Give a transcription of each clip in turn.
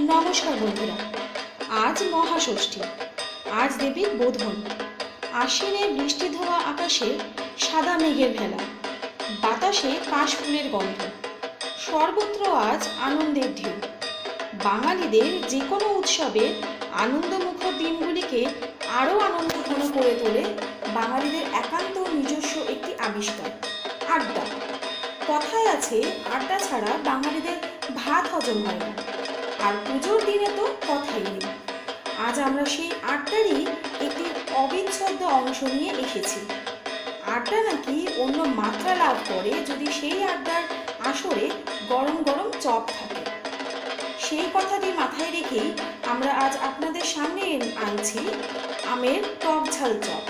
নমস্কার বন্ধুরা, আজ মহাষষ্ঠী। আজ দেবীর বোধন। আশ্বিনের বৃষ্টি ধোয়া আকাশে সাদা মেঘের ভেলা, বাতাসে কাশফুলের গন্ধ। সর্বত্র আজ আনন্দের ঢেউ। বাঙালিদের যে কোনো উৎসবের আনন্দমুখর দিনগুলিকে আরও আনন্দঘন করে তোলে বাঙালিদের একান্ত নিজস্ব একটি আবিষ্কার, আড্ডা। কথায় আছে, আড্ডা ছাড়া বাঙালিদের ভাত হজম হয় না। আর পুজোর দিনে তো কথাই নেই। আজ আমরা সেই আড্ডারই একটি অবিচ্ছেদ্য অংশ নিয়ে এসেছি। আড্ডা নাকি অন্য মাত্রা লাভ করে যদি সেই আড্ডার আসরে গরম গরম চপ থাকে। সেই কথাটি মাথায় রেখেই আমরা আজ আপনাদের সামনে আনছি আমের টক ঝাল চপ।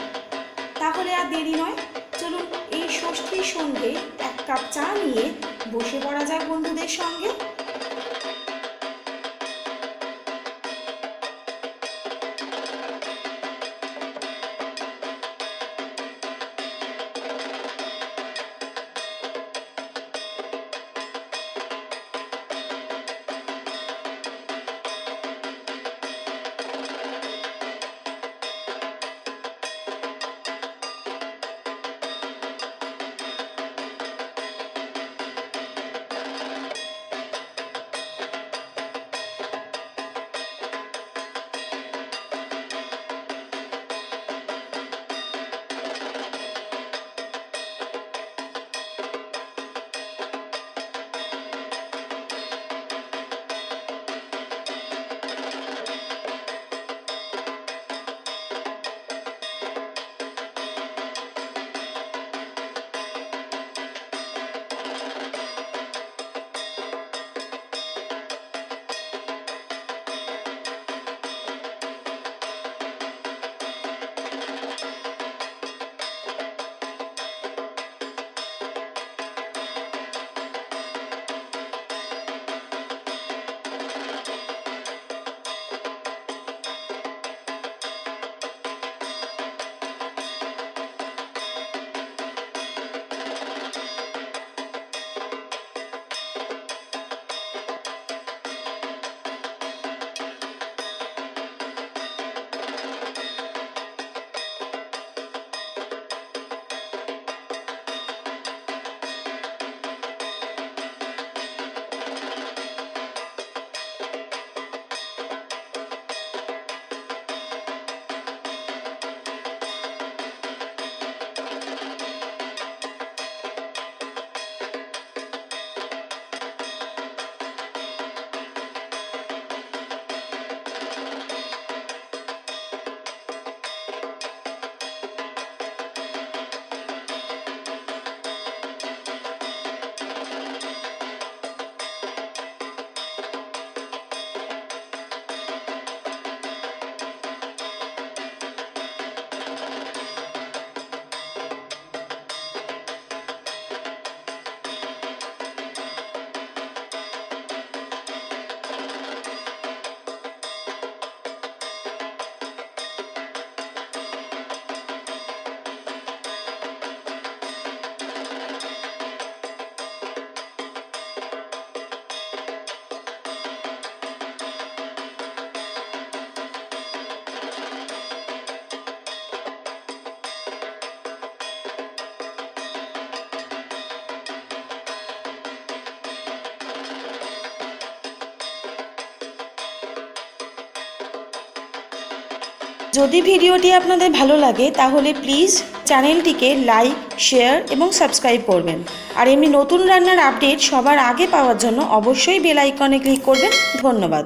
তাহলে আর দেরি নয়, চলুন এই ষষ্ঠীর সঙ্গে এক কাপ চা নিয়ে বসে পড়া যাক বন্ধুদের সঙ্গে। যদি ভিডিওটি আপনাদের ভালো লাগে তাহলে প্লিজ চ্যানেলটিকে লাইক, শেয়ার এবং সাবস্ক্রাইব করবেন। আর এমনি নতুন রান্নার আপডেট সবার আগে পাওয়ার জন্য অবশ্যই বেল আইকনে ক্লিক করবেন। ধন্যবাদ।